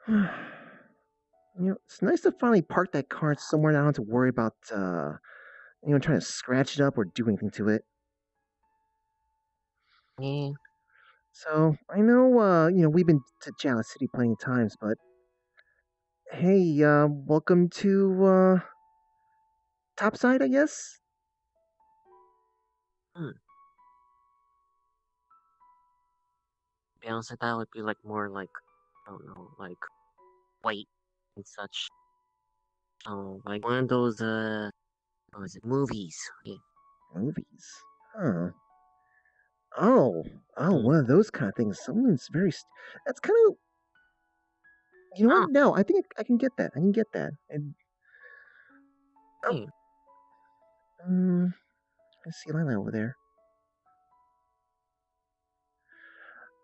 It's nice to finally park that car somewhere and I don't have to worry about anyone trying to scratch it up or do anything to it. Yeah. So I know, we've been to Jala City plenty of times, but hey, welcome to Topside, I guess. Hmm. To be honest, I thought it would be like more like I don't know, like white and such. Oh, like one of those what was it, movies? Yeah. Movies, huh? Oh, Mm. one of those kind of things. Someone's very. That's kind of. You know what? Oh, No, I think I can get that. I can get that. And oh, hey. I see Lila over there.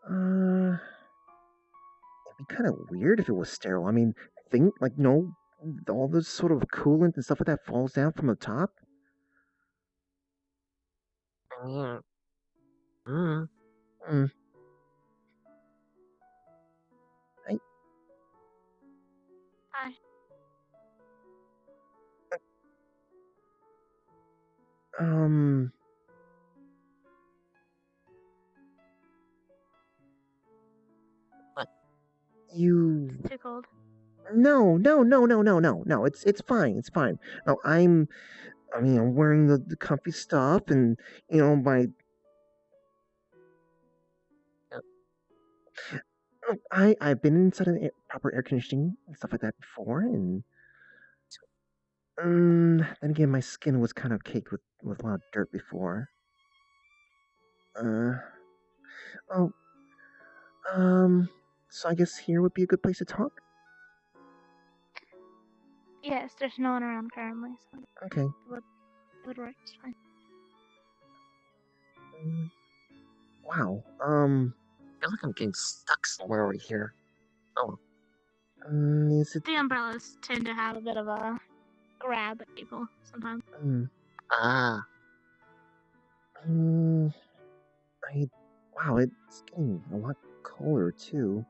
Uh, it'd be kind of weird if it was sterile. I mean, think like all this sort of coolant and stuff like that falls down from the top. Yeah. Mm. Hmm. I Hi. um. But You. It's too cold. No, no, no, no, no, no, no. It's fine. It's fine. No, I mean, I'm wearing the comfy stuff, and my. uh, I've been inside of proper air conditioning and stuff like that before, and then again, my skin was kind of caked with a lot of dirt before. Uh, oh, so I guess here would be a good place to talk. Yes, there's no one around currently, so Okay. it would work just fine. Mm, wow. I feel like I'm getting stuck somewhere over here. Oh. Is it? The umbrellas tend to have a bit of a grab at people sometimes. Mm, Ah. mm, I. Wow, it's getting a lot colder too.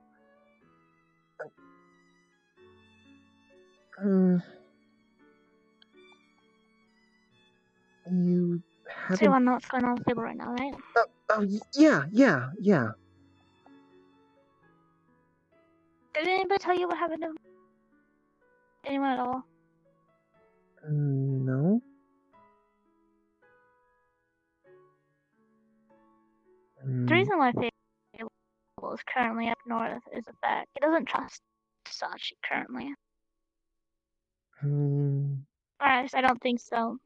Uh, you So you haven't. want to know what's going on with people right now, right? Yeah, yeah, yeah. Did anybody tell you what happened to anyone at all? No. The Mm, reason why Fable is currently up north is the fact he doesn't trust Sachi currently. mm, Or at least I don't think so.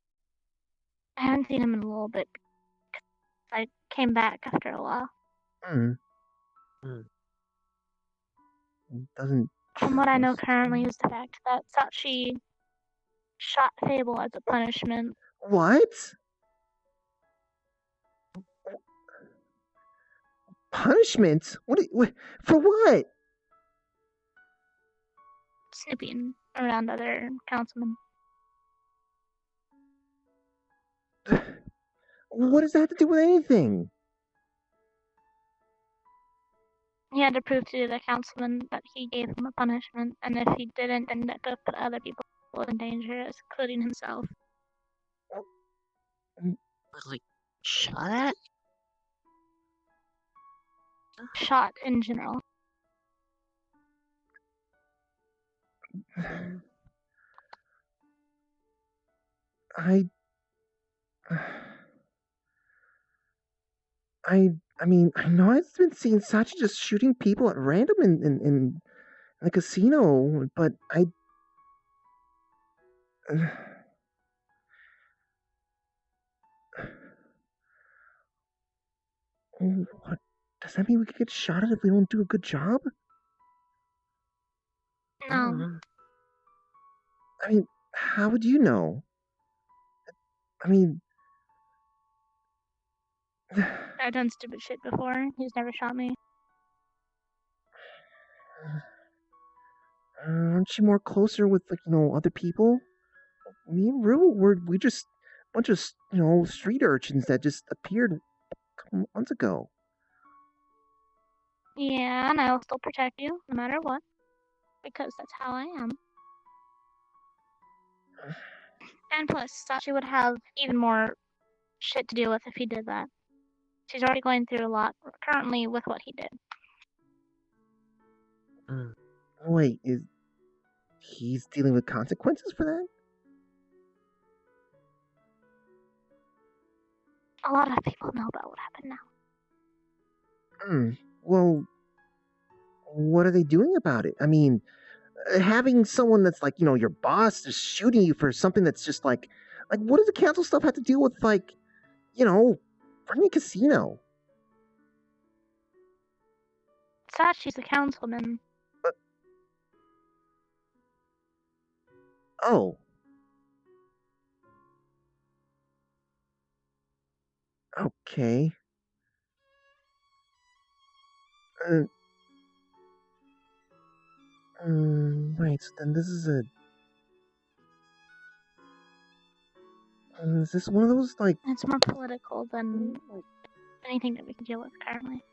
I haven't seen him in a little bit. I came back after a while. mm. Mm. Doesn't From what I know trust currently him. is the fact that Sachi shot Fable as a punishment. What? Punishment? For what? Snooping around other councilmen. What does that have to do with anything? He had to prove to the councilman that he gave him a punishment, and if he didn't, then that could put other people in danger, including himself. Like shot at? Shot in general. I, I mean, I know I've been seeing Sachi just shooting people at random in the casino, but what does that mean? We could get shot at if we don't do a good job? No, I mean, how would you know? I mean, I've done stupid shit before. He's never shot me. aren't you more closer with other people? Me and Rue we just a bunch of street urchins that just appeared a couple months ago. Yeah, and I will still protect you, no matter what. because that's how I am. And plus, Sachi would have even more shit to deal with if he did that. She's already going through a lot currently with what he did. Mm. Wait, he's dealing with consequences for that? A lot of people know about what happened now. Well, what are they doing about it? I mean, having someone that's like, your boss just shooting you for something that's just like, what does the council stuff have to do with, like, running a casino? Sachi's a councilman. But, oh. Okay. Uh, right, so then this is is this one of those, like... It's more political than anything that we can deal with currently.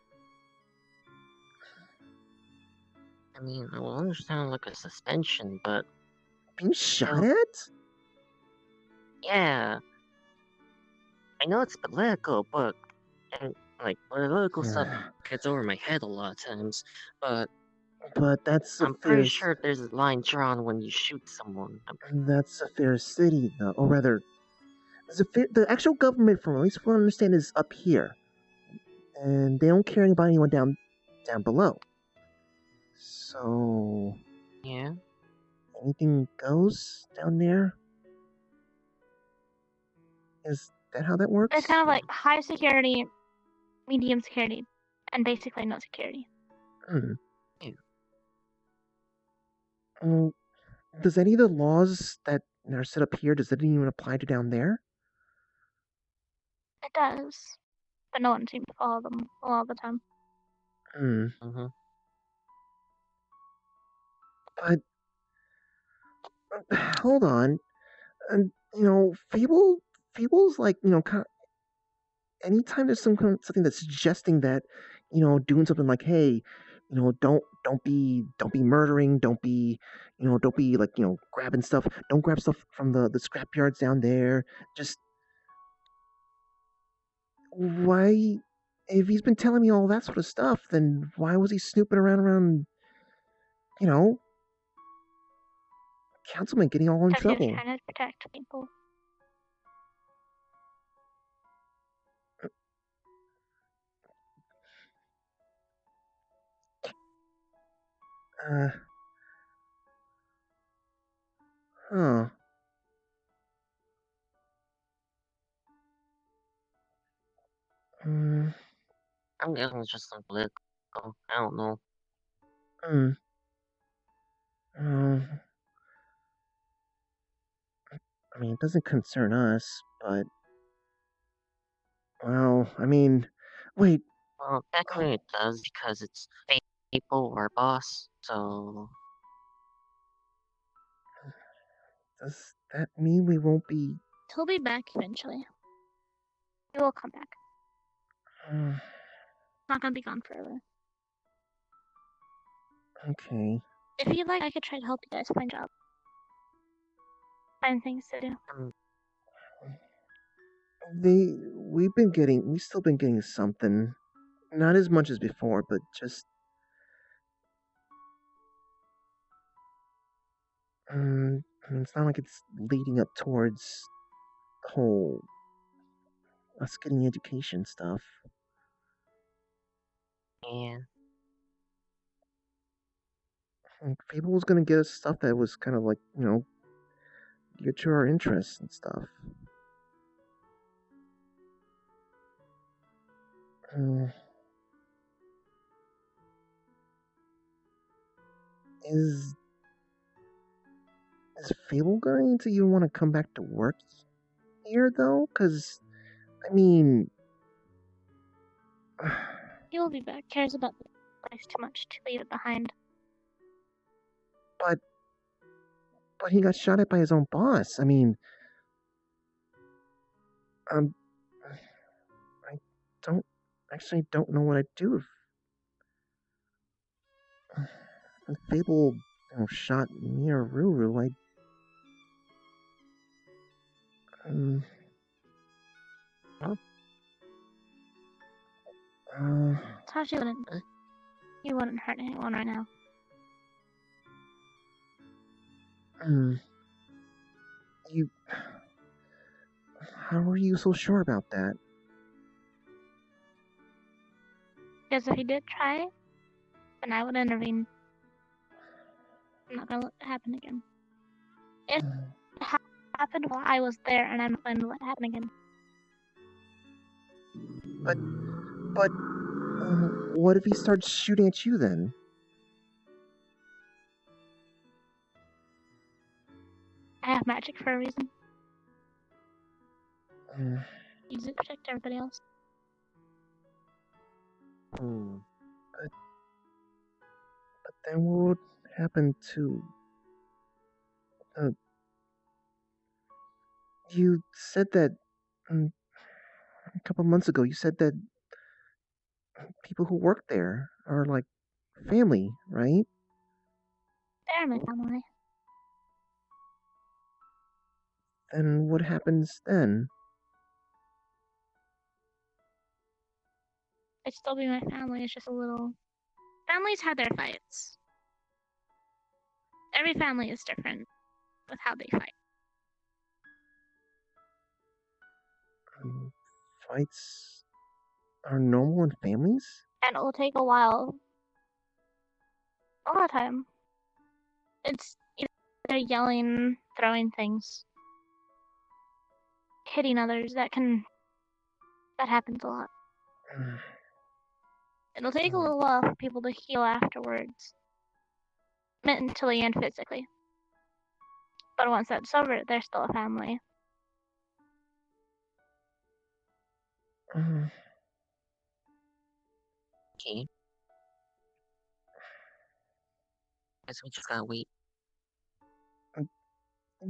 I mean, I will understand like a suspension, but being shot at? yeah, I know it's political, but and like political stuff gets over my head a lot of times. But that's a I'm fair... pretty sure there's a line drawn when you shoot someone. That's a fair city, though. Or rather, the actual government, from at least what I understand, is up here, and they don't care about anyone down below. So Yeah. anything goes down there. Is that how that works? It's kind of like high security, medium security, and basically no security. Does any of the laws that are set up here, does it even apply to down there? It does, but no one seems to follow them a lot of the time. Mm-hmm. But hold on, and Fable's like, kind of, anytime there's something that's suggesting that, doing something like, hey, don't be murdering, don't be like, grabbing stuff, don't grab stuff from the scrap yards down there. Just why, if he's been telling me all that sort of stuff, then why was he snooping around, you know, councilman getting all in Because he was trouble? trying to protect people. Huh. I'm guessing it's just some political. I don't know. I mean, it doesn't concern us, but well, I mean, wait. Well, technically it does because it's people or boss. So Does that mean we won't be? He'll be back eventually. He will come back. Not gonna be gone forever. Okay. If you'd like, I could try to help you guys find jobs. Find things to do. We've still been getting something. Not as much as before, but just I mean, it's not like it's leading up towards the whole us getting education stuff. yeah. Fable was gonna get us stuff that was kind of like, get to our interests and stuff. Is Fable going to even want to come back to work here though? Because I mean, He will be back. Cares about the place too much to leave it behind. but he got shot at by his own boss. I mean, I don't know what I'd do if Fable shot me or Ruru. Um, Huh? Tashi wouldn't. He wouldn't hurt anyone right now. You. How are you so sure about that? Because if he did try, then I would intervene. I'm not gonna let it happen again. If it happened while I was there, and I'm not gonna let it happen again. But, what if he starts shooting at you then? I have magic for a reason. Mm, Use it to protect everybody else. Hmm. But then what would happen to... you said that... a couple months ago, you said that people who work there are like family, right? They're my family. Then what happens then? They'd still be my family. It's just a little. Families have their fights. Every family is different with how they fight. Fights are normal in families? And it will take a while. A lot of time. It's either yelling, throwing things, hitting others. That happens a lot. It'll take a little while for people to heal afterwards, mentally and physically. But once that's over, they're still a family. Okay. Guess we just gotta wait.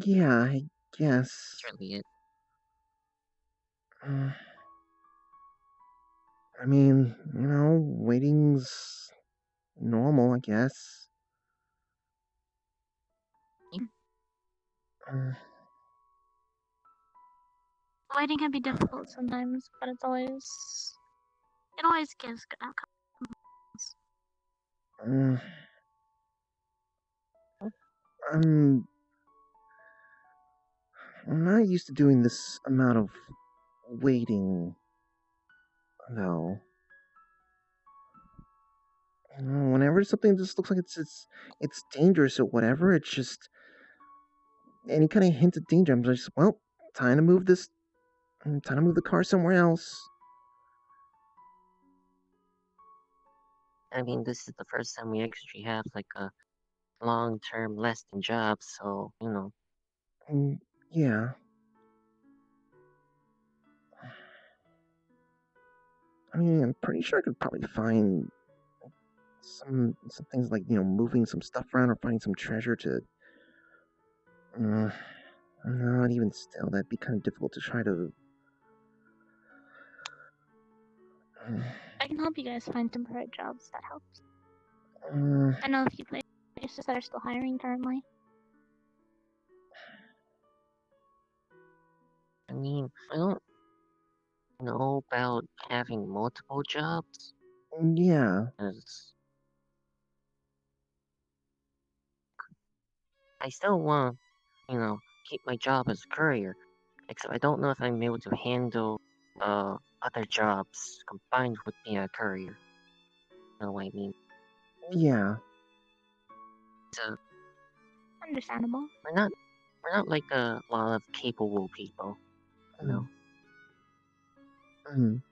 Yeah, I guess. That's really it. I mean, waiting's normal, I guess. Uh, Waiting can be difficult sometimes, but it always gives good outcomes. I'm not used to doing this amount of waiting, though. Whenever something just looks like it's dangerous or whatever, it's just any kind of hint of danger. I'm just, well, time to move this, time to move the car somewhere else. I mean, this is the first time we actually have like a long-term lasting job, so Yeah. I mean, I'm pretty sure I could probably find some things like moving some stuff around or finding some treasure to. Not even still, that'd be kind of difficult to try to. I can help you guys find temporary jobs. That helps. Uh, I know a few places that are still hiring currently. I mean, I don't know about having multiple jobs, yeah. 'cause I still want, keep my job as a courier, except I don't know if I'm able to handle other jobs combined with being a courier. You know what I mean? Yeah. So Understandable. we're not like a lot of capable people, you know. Mm.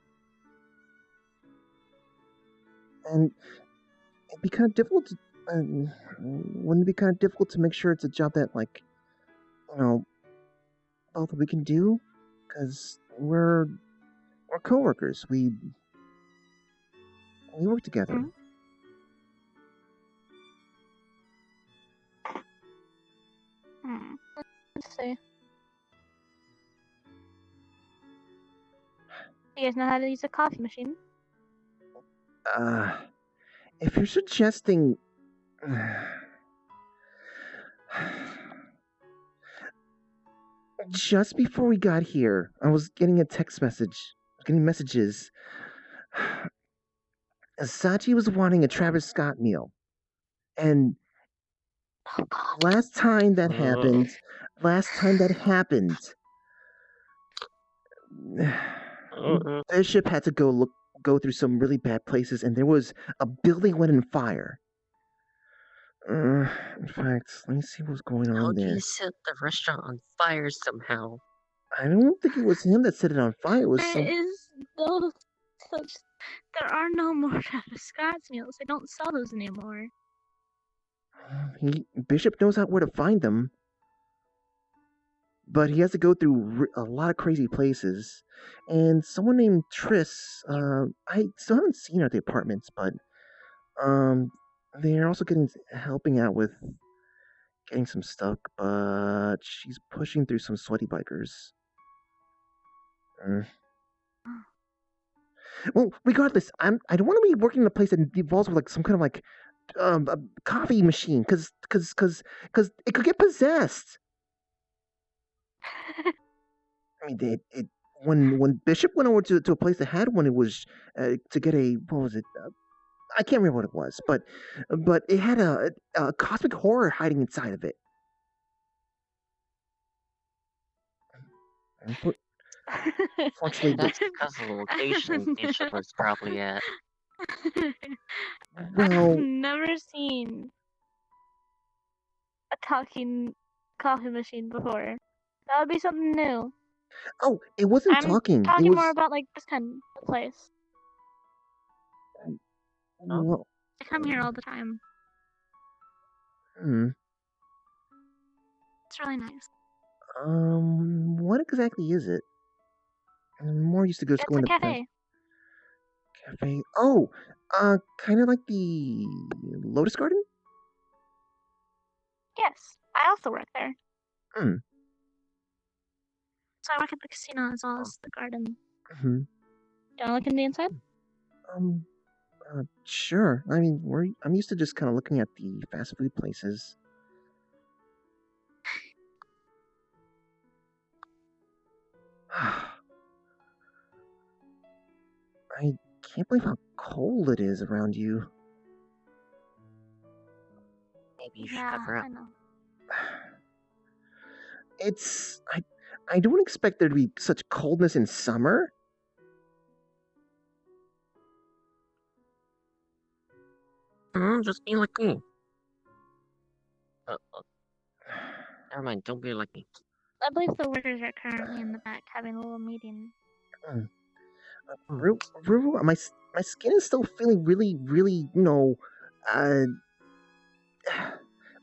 And it'd be kind of difficult to. Wouldn't it be kind of difficult to make sure it's a job that, like, both we can do? Because we're coworkers. We work together. Mm-hmm. Let's see. You guys know how to use a coffee machine? If you're suggesting, Just before we got here, I was getting a text message. Getting messages. Sachi was wanting a Travis Scott meal. And Oh God. last time that Ugh. happened, Uh-uh. Bishop had to go through some really bad places, and there was a building went in fire. In fact, let me see what's going How on do you there. set the restaurant on fire somehow? I don't think it was him that set it on fire. It was There is no such. There are no more Travis Scott's meals. They don't sell those anymore. Bishop knows where to find them, but he has to go through a lot of crazy places. And someone named Triss, I still haven't seen her at the apartments, but um, they're also helping out with getting some stuff, but she's pushing through some sweaty bikers. Well, regardless, I don't want to be working in a place that involves with like some kind of like a coffee machine, because it could get possessed. I mean, when Bishop went over to a place that had one, it was to get a what was it? I can't remember what it was, but it had a cosmic horror hiding inside of it. Unfortunately, That's because of the location Bishop was probably at. I've well, never seen a talking coffee machine before. That would be something new. oh, it wasn't I'm talking. It talking more was about like this kind of place. well, I come here all the time. hmm, It's really nice. what exactly is it? I'm more used to just It's going a to cafe. cafe. Oh, kind of like the Lotus Garden. Yes, I also work there. Hmm. So I work at the casino as well as the garden. Hmm. You wanna look in the inside? Um. Sure. I mean, I'm used to just kind of looking at the fast food places. I can't believe how cold it is around you. Maybe you should Yeah, cover up. I know. It's I don't expect there to be such coldness in summer. Just be like me. Never mind, don't be like me. I believe the workers are currently in the back having a little meeting. My skin is still feeling really, uh,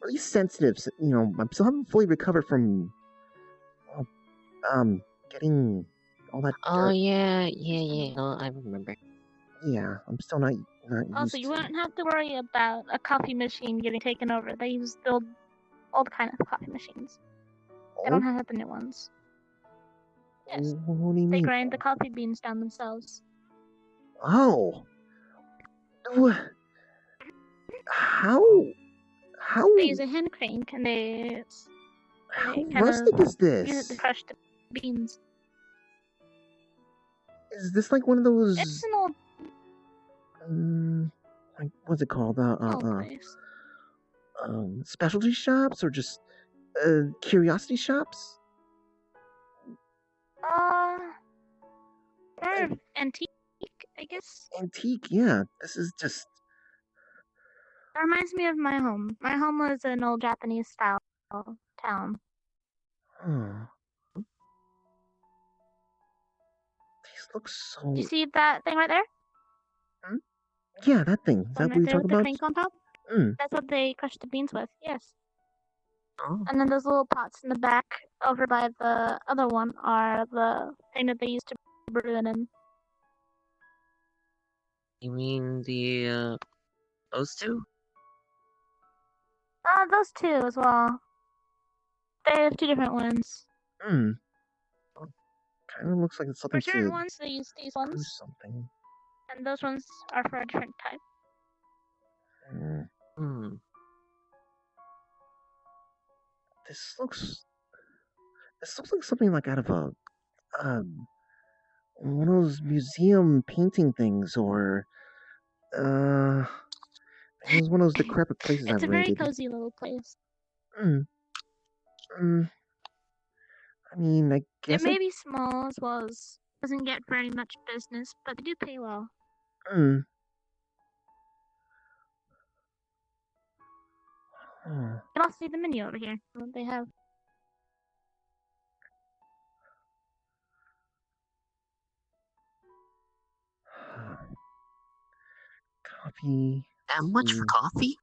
really sensitive. I'm still haven't fully recovered from, well, getting all that Oh dirt. yeah. No, I remember. Yeah, I'm still not Also, used you to. wouldn't have to worry about a coffee machine getting taken over. They use the old kind of coffee machines. They don't Oh, have the new ones. Yes, what do you they mean? grind the coffee beans down themselves. Oh, Wha- how how They use a hand crank and they how kind of rustic is use it to this? crush the beans. Is this like one of It's those? an old Like what's it called? place. Specialty shops or just curiosity shops? Or antique, I guess. Antique, yeah. This is just. It reminds me of my home. My home was an old Japanese style town. Oh, these look so. Do you see that thing right there? Hmm? Yeah, that thing. Is One that what right you're there with talking the about? crank on top? Mm. That's what they crush the beans with, yes. Oh, And then those little pots in the back over by the other one are the thing that they use to brew it in. you mean the those two? Those two as well. They have two different ones. Hmm. Kind of looks like it's For something certain to ones, they use these do ones, something. and those ones are for a different type. Mm. Hmm. This looks this looks like something like out of a um one of those museum painting things, or uh, it was one of those decrepit places It's I've a very raided. cozy little place. Mm, mm, I mean, I It guess may be small as well as doesn't get very much business, but they do pay well. mm, huh. You can also see the menu over here. What they have. Coffee, That much for tea. coffee?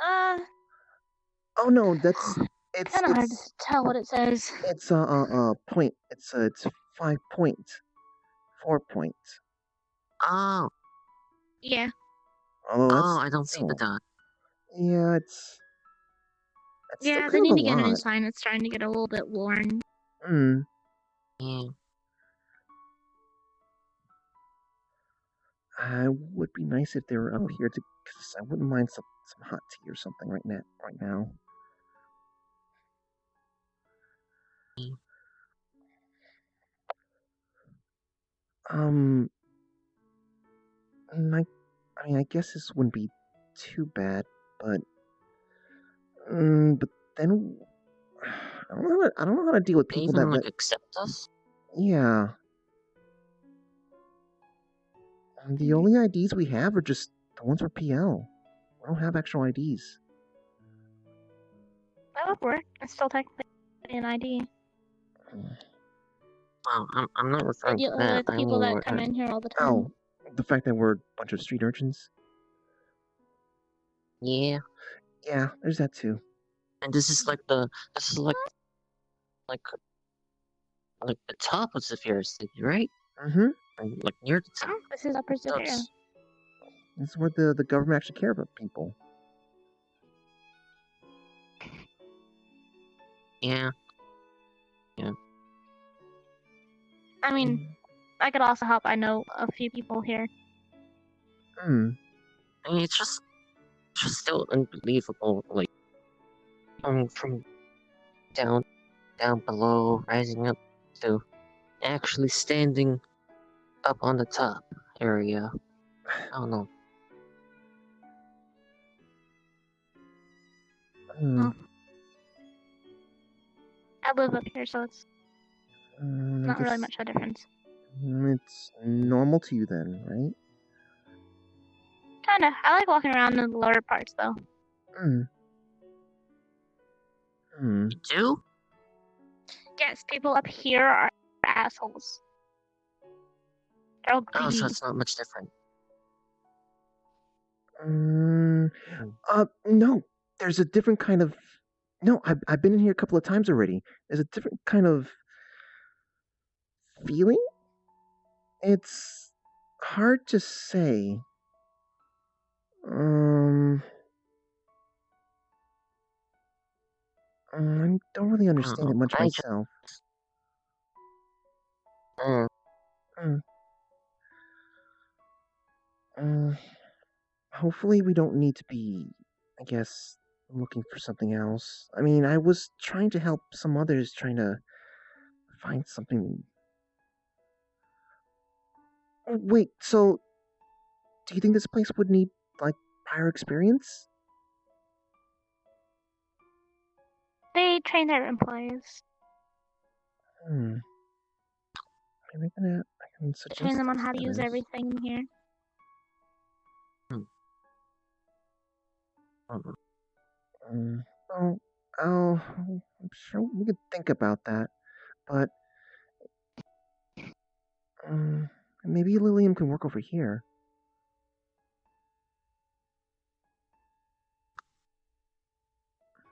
Uh, Oh no, that's it's kind of hard to it's tell what it says. it's point. It's 5 points, 4 points. Oh, Yeah. Although oh, that's I don't see the still, dot. yeah, it's still Yeah, they kind of need a to get a new lot. sign. It's starting to get a little bit worn. Mm. Yeah. I would be nice if they were up here to, because I wouldn't mind some hot tea or something right now. Right now. Yeah. Um, I mean, I guess this wouldn't be too bad, but but then I don't know how to deal with They people even that, accept us? yeah. The only IDs we have are just the ones for PL. We don't have actual IDs. That would work. It's still technically an ID. Well, I'm not I referring to deal that. with I people mean, that come in here all the time. Oh, the fact that we're a bunch of street urchins. yeah. Yeah, there's that too. And this is like the top of Zephyr City, right? Mm-hmm. Like near the top. This is Upper Zephyr. That's This is where the government actually care about people. yeah. I mean, I could also help. I know a few people here. Hmm. I mean, it's just still unbelievable. Like from down below, rising up to actually standing up on the top area. I don't know. Hmm. Oh. I live up here, so it's I not really guess much of a difference. it's normal to you then, right? Kinda. I like walking around in the lower parts, though. Hmm. Hmm. You do? Yes, people up here are assholes. They're all Oh, so greedy. it's not much different. Mm, no. There's a different kind of. No, I've been in here a couple of times already. There's a different kind of feeling. It's hard to say. Um, I don't really I don't understand know. it much I just myself. uh, Mm, mm, hopefully, we don't need to be, I guess, looking for something else. I mean, I was trying to help some others trying to find something. Oh, wait, so do you think this place would need, like, prior experience? They train their employees. Hmm. Maybe I can They train suggest them on this how to use others. everything in here. hmm, I don't know. Well, I'm sure we could think about that, but um, maybe Lillian can work over here.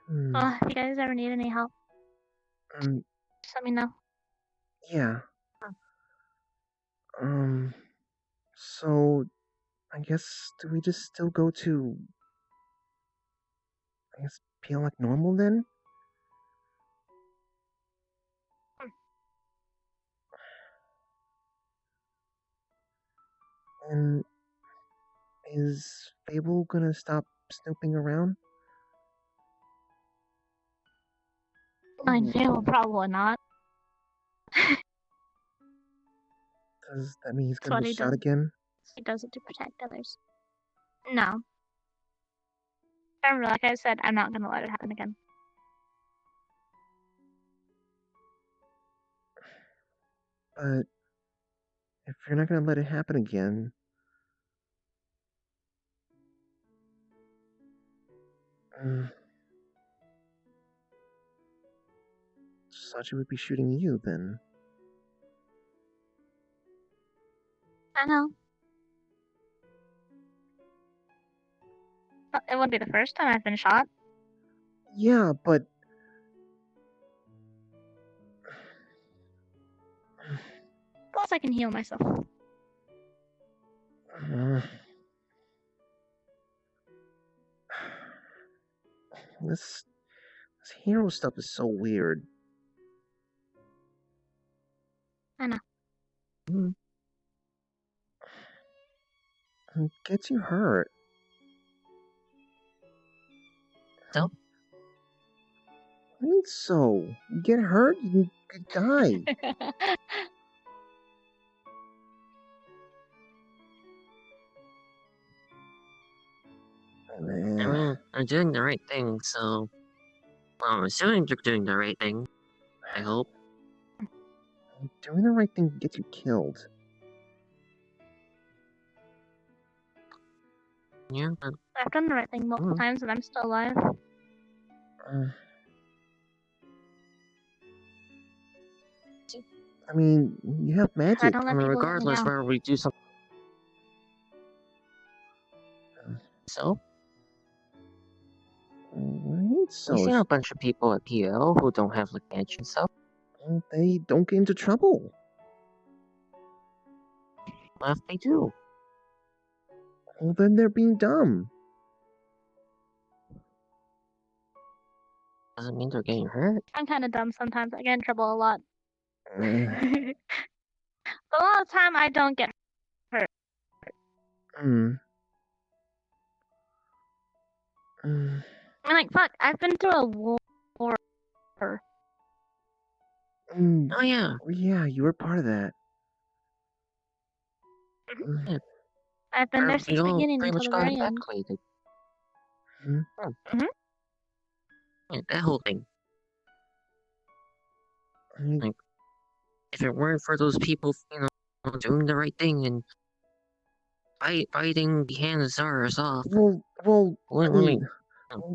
Hmm. Well, if you guys ever need any help, Um, just let me know. yeah. Um, so I guess do we just still go to, I guess, PL like normal then? And is Fable gonna stop snooping around? I do, probably not. Does that mean he's That's gonna what get he shot does. again? He does it to protect others. No. Remember, like I said, I'm not gonna let it happen again. But if you're not gonna let it happen again, mm, Sachi would be shooting you then. I know. It wouldn't be the first time I've been shot. Yeah, but Plus, I can heal myself. uh, this hero stuff is so weird. I know. Mm. It gets you hurt. So? I mean, so you get hurt, you could die. I mean, I'm doing the right thing, so... Well, I'm assuming you're doing the right thing. I hope. Doing the right thing gets you killed. Yeah, but... I've done the right thing multiple times and I'm still alive. I mean, you have magic. I don't let people let me regardless down. where we do something. So? We've seen a bunch of people at PL who don't have like edge and stuff. They don't get into trouble. Well, if they do. Well, then they're being dumb. Doesn't mean they're getting hurt. I'm kind of dumb sometimes. I get in trouble a lot. But a lot of the time, I don't get hurt. I mean, like, fuck, I've been through a war. Oh yeah. Yeah, you were part of that. Yeah. I've been there since the beginning pretty until much the got very end. evacuated. Mm-hmm. Yeah, that whole thing. Like, if it weren't for those people, doing the right thing and fighting the Hanazars off, Well, wouldn't I really mean,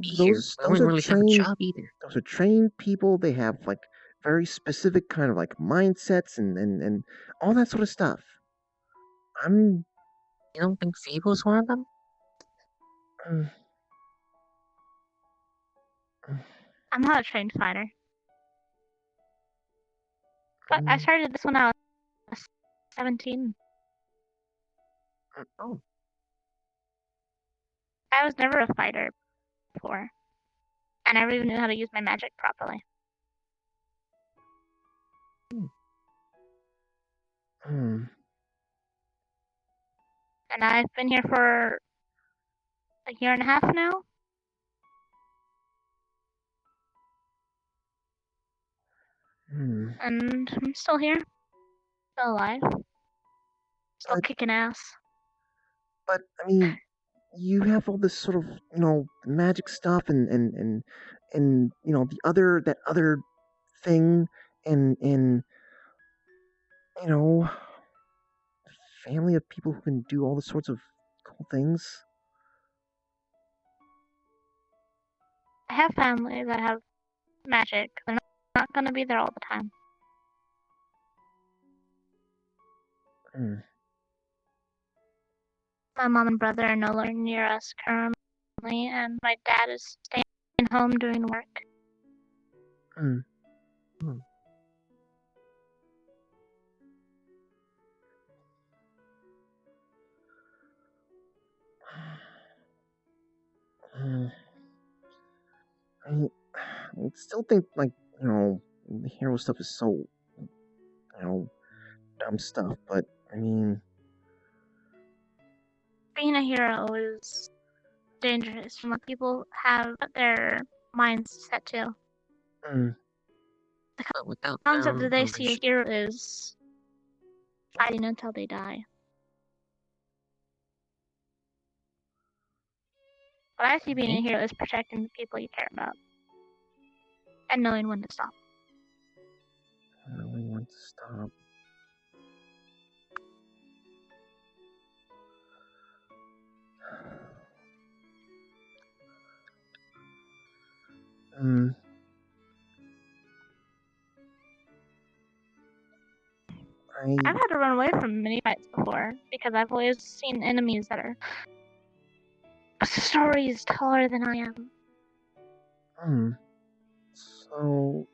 be here. those I wouldn't are really have a trained. job either. Those are trained people. They have like very specific kind of like mindsets and all that sort of stuff. You don't think Feeble's one of them? I'm not a trained fighter. Fuck, I started this when I was 17. Oh. I was never a fighter before. I never even knew how to use my magic properly. And I've been here for a year and a half now. And I'm still here. Still alive. Still kicking ass. But I mean, you have all this sort of magic stuff and the other thing and family of people who can do all the sorts of cool things. I have family that have magic. They're not gonna be there all the time. My mom and brother are no longer near us currently, and my dad is staying home doing work. I still think the hero stuff is so dumb stuff, but I mean, being a hero is dangerous, and people have their minds set to. But without concept them, that they I'm see pretty a hero is fighting until they die. What I see being a hero is protecting the people you care about and knowing when to stop. Knowing when to stop. I've had to run away from many fights before because I've always seen enemies that are stories taller than I am. So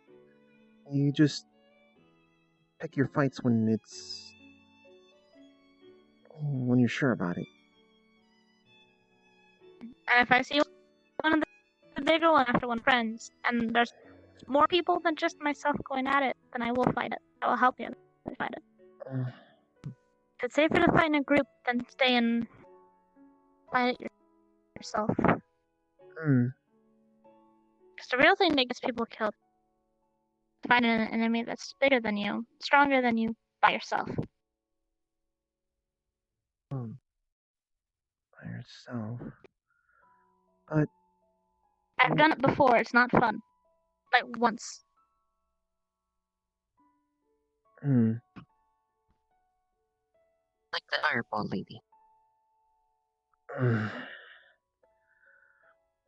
you just pick your fights when you're sure about it. And if I see one of the bigger one after one friends, and there's more people than just myself going at it, then I will fight it. I will help you fight it. It's safer to fight in a group than stay and fight it yourself. Because the real thing that gets people killed is fighting an enemy that's bigger than you, stronger than you by yourself. By yourself. But I've done it before. It's not fun. Like once. like the fireball lady.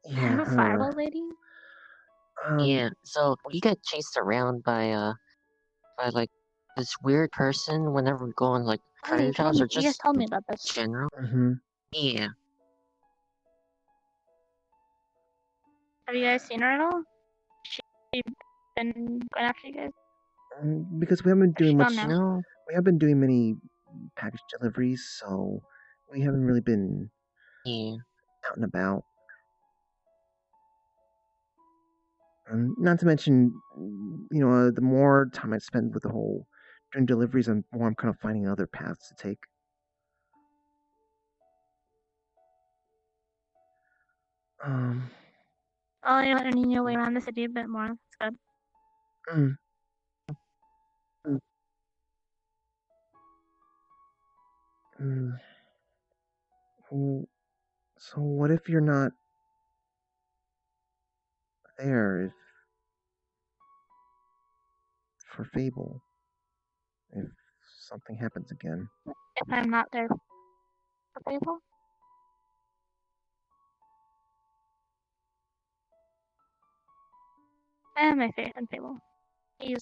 Yeah, her. Fireball lady? Yeah, so we get chased around by like this weird person whenever we go on like treasure jobs or You guys just told me about this. general. Yeah. Have you guys seen her at all? She been going after you guys? Because we haven't been doing much. No. We haven't been doing many package deliveries, so we haven't really been out and about. Not to mention, the more time I spend with the whole doing deliveries, the more I'm kind of finding other paths to take. Oh, you're learning your way around the city a bit more. That's good. So what if you're not there for Fable? If something happens again. If I'm not there for Fable? I have my faith in Fable. He's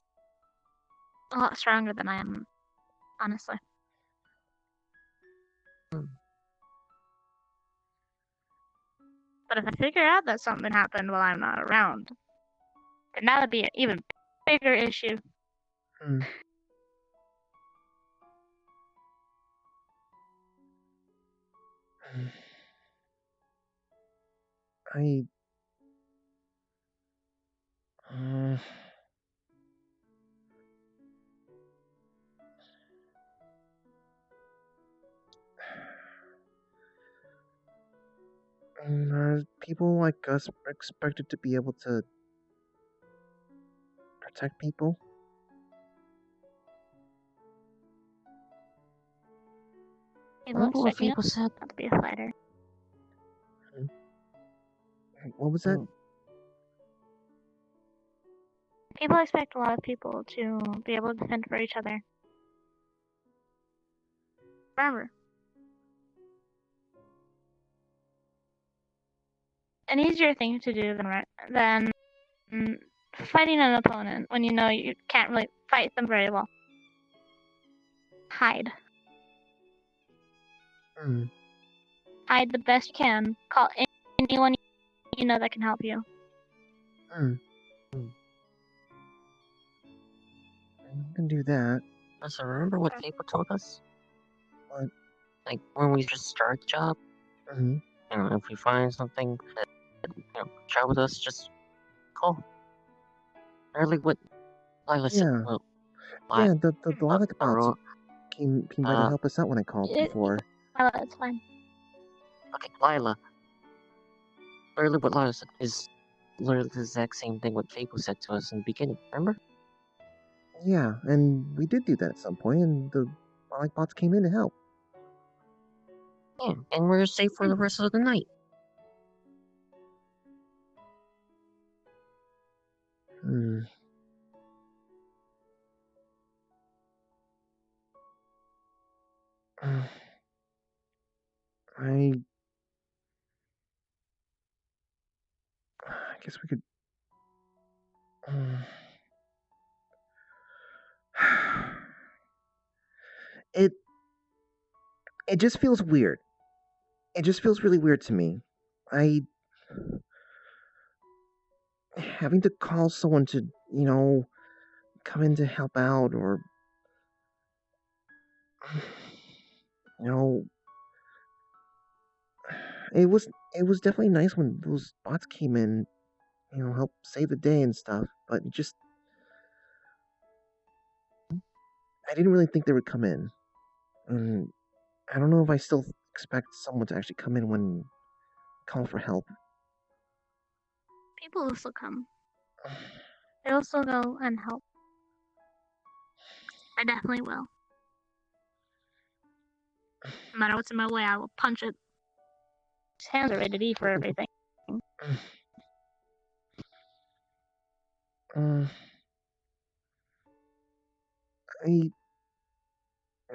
a lot stronger than I am, honestly. But if I figure out that something happened while I'm not around, then that would be an even bigger issue. Are people like us expected to be able to protect people? Remember what Fable said? Not to be a fighter. What was that? People expect a lot of people to be able to defend for each other. Remember, an easier thing to do than fighting an opponent when you know you can't really fight them very well. Hide. Hide the best you can. Call anyone you know that can help you. I can do that. So remember what Fable told us? What? Like when we just start the job? If we find something that share with us, just call. Early what Lila said. Well, yeah, the Lilac bots came by to help us out when I called before. Lila, it's fine. Okay, Lila. Literally what Lila said is literally the exact same thing what Fable said to us in the beginning, remember? Yeah, and we did do that at some point, and the like bots came in to help. Yeah, and we're safe for the rest of the night. Hmm. I guess we could. It it just feels weird. It just feels really weird to me. I having to call someone to, come in to help out or you know, it was definitely nice when those bots came in, help save the day and stuff, but just I didn't really think they would come in. And I don't know if I still expect someone to actually come in when call for help. People will still come. They will still go and help. I definitely will. No matter what's in my way, I will punch it. His hands are rated E for everything. Uh, I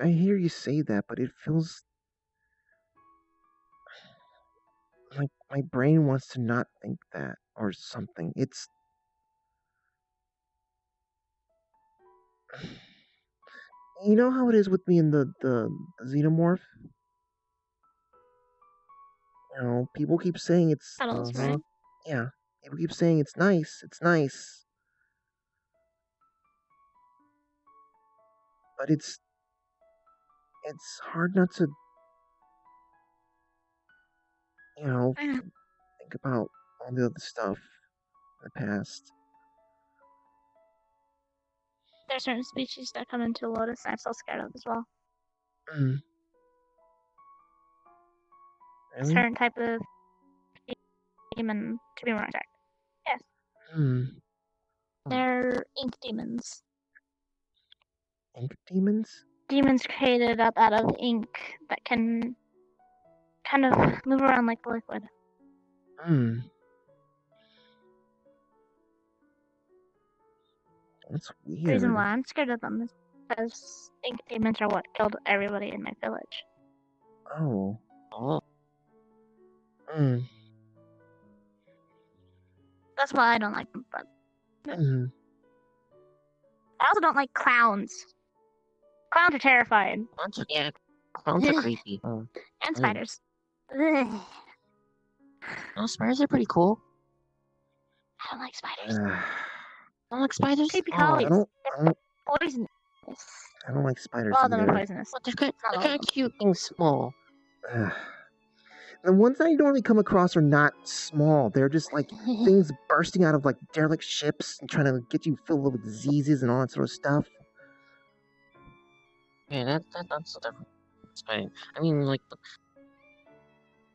I hear you say that, but it feels like my brain wants to not think that or something. It's you know how it is with me in the xenomorph. People keep saying it's Cuddles, Mm-hmm. right? yeah. People keep saying it's nice. It's nice, but it's hard not to Yeah. think about all the other stuff in the past. There are certain species that come into Lotus that I'm so scared of as well. Mm, A really? certain type of demon, to be more exact. Yes. Hmm. They're ink demons. Ink demons? Demons created up out of ink that can kind of move around like the liquid. Hmm. That's The reason weird. why I'm scared of them is because ink demons are what killed everybody in my village. Oh. Oh, Hmm. That's why I don't like them. But Hmm. I also don't like clowns. Clowns are terrifying. yeah, clowns are creepy. And Ugh. spiders. Ugh. Oh, spiders are pretty cool. I don't like spiders. Don't like spiders? Creepy Oh, I crawlies. don't. They're poisonous. I don't like spiders All of them are either. poisonous. but they're Not all kind of of them. cute and small. The ones that I normally come across are not small. They're just like things bursting out of like derelict ships and trying to get you filled with diseases and all that sort of stuff. Yeah, that's a different spider. I mean, like,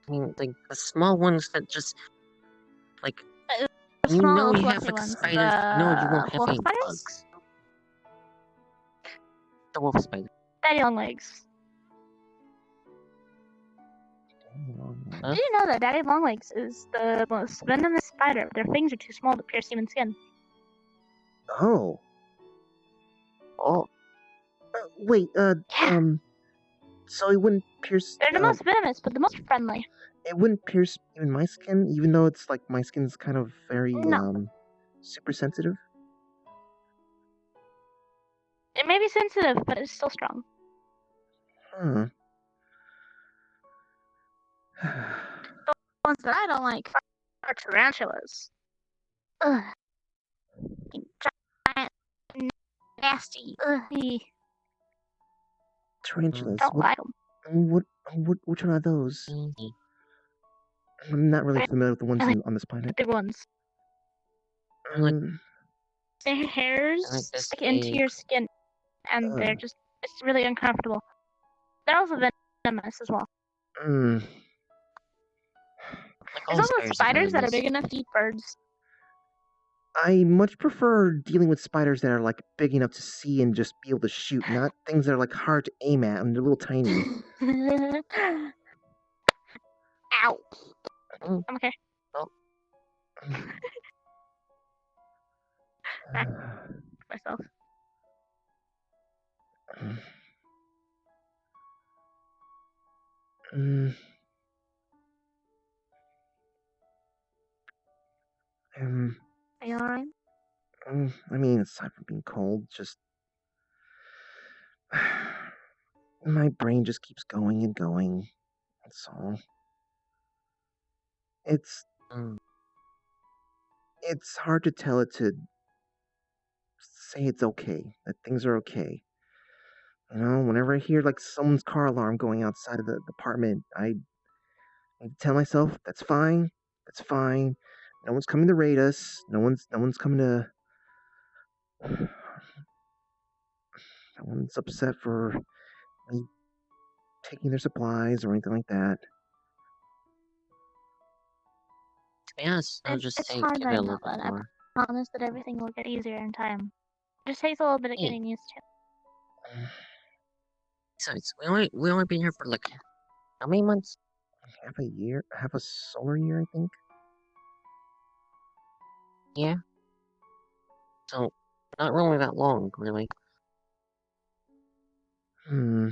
like the small ones that just like The you small know little you have fluffy like ones. spiders. No, you won't The have wolf any spiders? bugs. The wolf spider. Daddy long legs. Huh? Did you know that daddy long legs is the most venomous spider? Their fangs are too small to pierce human skin. Oh. Oh, Wait. Yeah. So it wouldn't pierce. They're the most venomous, but the most friendly. It wouldn't pierce even my skin, even though it's like my skin's kind of very No. super sensitive. It may be sensitive, but it's still strong. Huh. The ones that I don't like are tarantulas. Ugh. Giant, nasty. Ugh. Tarantulas. Don't like them. Which one are those? mhm. I'm not really familiar with the ones I like on this the planet. big ones. Like- Their hairs I like this stick into big- your skin, and they're just, it's really uncomfortable. They're also venomous as well. mm, Like There's all also spiders spiders that are venomous. big enough to eat birds. I much prefer dealing with spiders that are like big enough to see and just be able to shoot, not things that are like hard to aim at and they're little tiny. Ow. Mm, I'm okay. well, Back myself. Mm, um, Are you alright? I mean, aside from being cold, just my brain just keeps going and going. That's all. It's mm, it's hard to tell it to say it's okay, that things are okay. Whenever I hear like someone's car alarm going outside of the apartment, I tell myself that's fine, that's fine. No one's coming to raid us. No one's coming to. No one's upset for me taking their supplies or anything like that. to be honest, I'll just It's say hard give it right a now, little bit but I more. promise that everything will get easier in time. It just takes a little bit of Hey, getting used to. besides, we only been here for like how many months? Half a year, half a solar year, I think. Yeah, so not really that long, really. Hmm.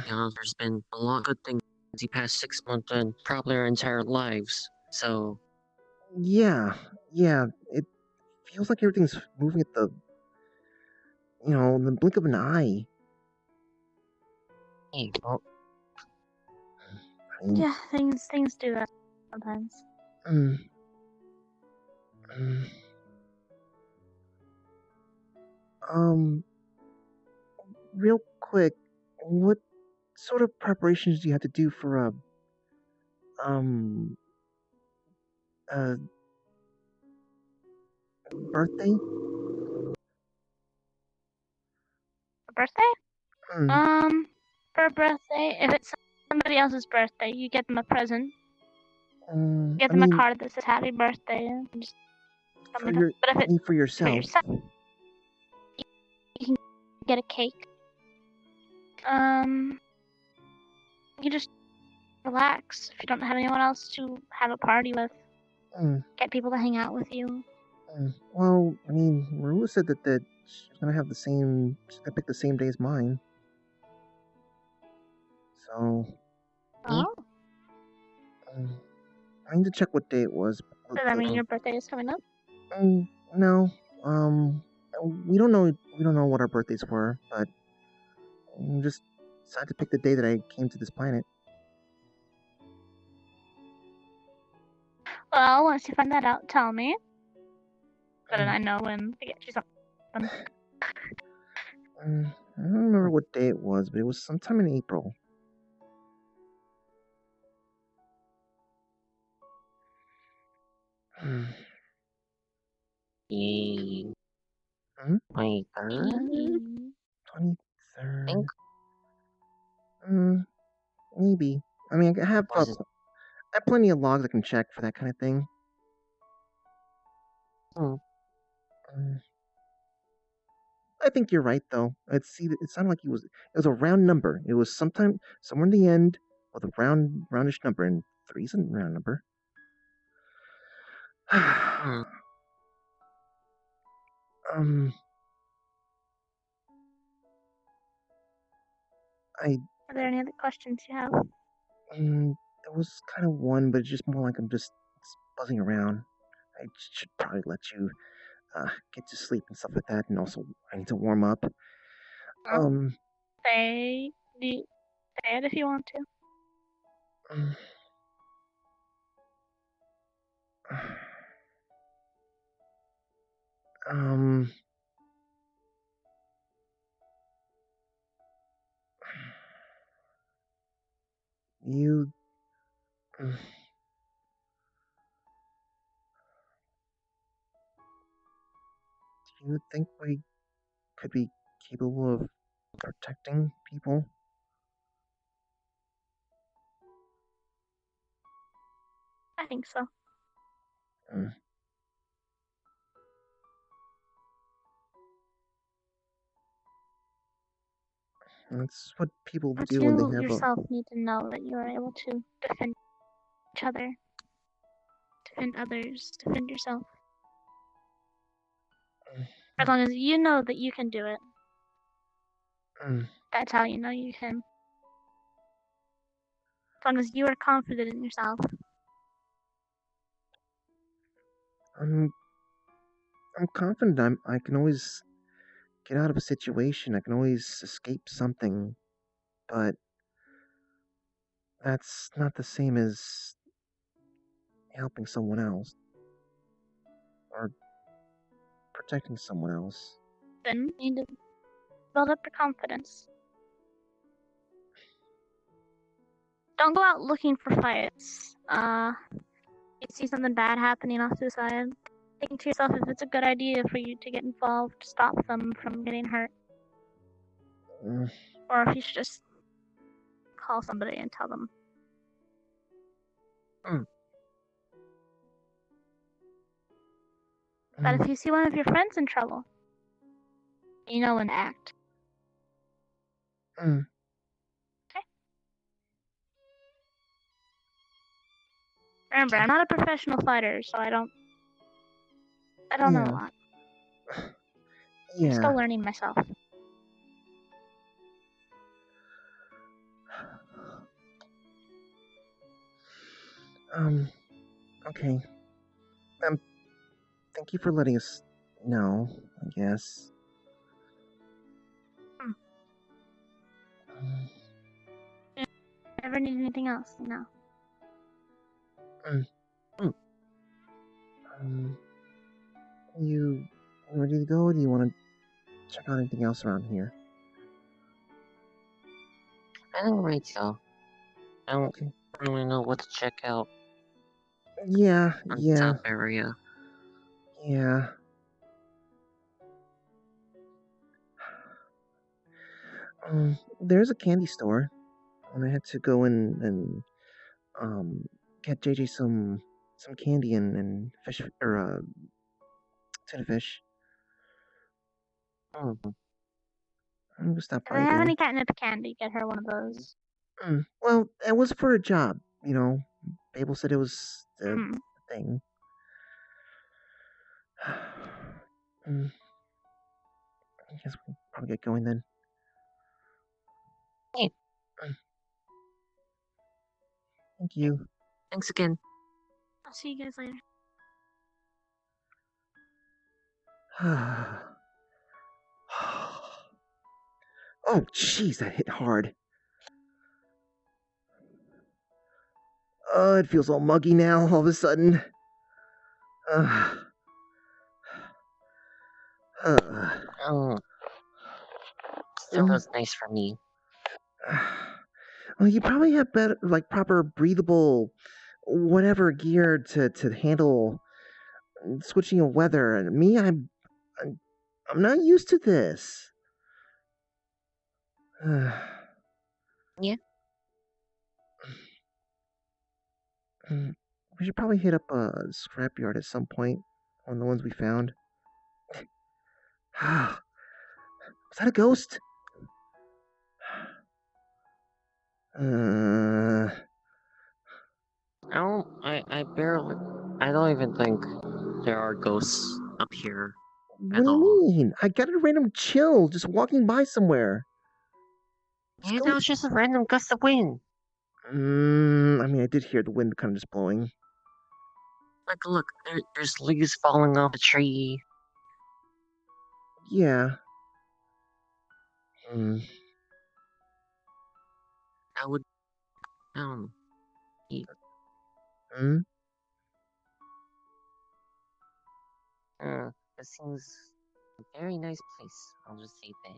There's been a lot of good things the past 6 months and probably our entire lives. So, Yeah, yeah. It feels like everything's moving at the blink of an eye. hey, well, I mean, Yeah, things do that sometimes. mm, mm, um, real quick, what sort of preparations do you have to do for um a birthday? A birthday? Mm, For a birthday, if it's somebody else's birthday, you get them a present. Get I them a mean, card that says "Happy Birthday" and just something for like that. your, But if I it's mean, for for yourself. yourself, you can get a cake. Um, you just relax. If you don't have anyone else to have a party with, Mm, get people to hang out with you. Well, I mean, Marula said that she's gonna have the same. She's gonna pick the same day as mine. So, yeah, Oh, um, I need to check what day it was. does that mean mm, your birthday is coming up? No. We don't know. We don't know what our birthdays were, but just decided to pick the day that I came to this planet. Well, once you find that out, tell me. So then Mm, I know when to get you something. I don't remember what day it was, but it was sometime in April. Mm, the hmm? 23rd, 23rd. think. Maybe. I mean, Was it? I have plenty of logs I can check for that kind of thing. Hmm, Mm, I think you're right, though. It sounded like it was a round number. It was sometime somewhere in the end with a roundish number, and three's a round number. hmm. um, I Are there any other questions you have? there was kind of one, but it's just more like I'm just buzzing around. I should probably let you get to sleep and stuff like that, and also I need to warm up. Oh, Um, say say it if you want to. mm, um, you, do you think we could be capable of protecting people? I think so. Mm. That's what people But do when they you have a. yourself need to know that you are able to defend each other, defend others, defend yourself. As long as you know that you can do it, Mm, that's how you know you can. As long as you are confident in yourself. I'm confident. I can always get out of a situation. I can always escape something, but that's not the same as helping someone else or protecting someone else. Then you need to build up your confidence. Don't go out looking for fights. You see something bad happening off to the side, think to yourself if it's a good idea for you to get involved to stop them from getting hurt. Mm, Or if you should just call somebody and tell them. But mm, if you see one of your friends in trouble, you know when to act. mm. Okay? Remember, I'm not a professional fighter, so I don't know a Yeah, lot. I'm yeah. still learning myself. Okay. Thank you for letting us know, I guess. Hmm. Um, If you ever need anything else, you know. Um, you ready to go, or do you want to check out anything else around here? I don't right so. I don't Okay. really know what to check out Yeah, on the yeah, top area. yeah. There's a candy store, and I had to go in and get JJ some candy and fish or tuna fish. Mm. I'm gonna stop If by I have there. any catnip candy, get her one of those. Well, it was for a job, you know. Babel said it was the Hmm. thing. Mm, I guess we can probably get going then. Hey, Mm, Thank you. thanks again. I'll see you guys later. Oh, jeez, that hit hard. It feels all muggy now, all of a sudden. Uh, uh, Oh, still well, was nice for me. well, you probably have better, like, proper breathable, whatever gear to handle switching of weather. And me, I'm, I'm not used to this. Yeah. We should probably hit up a scrapyard at some point. One of the ones we found. Was that a ghost? Uh, I don't even think there are ghosts up here what at do you all. mean? I got a random chill just walking by somewhere. Let's Yeah, go. that was just a random gust of wind. I mean, I did hear the wind kind of just blowing. Like, look, there's leaves falling off the tree. Yeah. Mm, I would, I don't know. mm, Uh, it seems a very nice place. I'll just say that.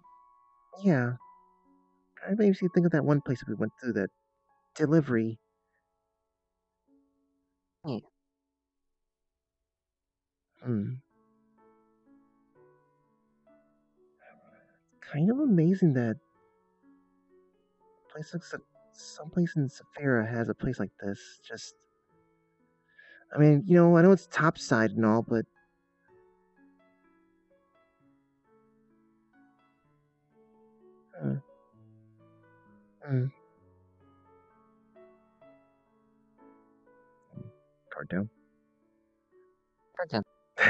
yeah. I makes you think of that one place that we went through, that delivery. Yeah. Hmm. Kind of amazing that place looks like someplace in Saphira has a place like this. Just, I mean, I know it's topside and all, but Mm. Card down. Card down.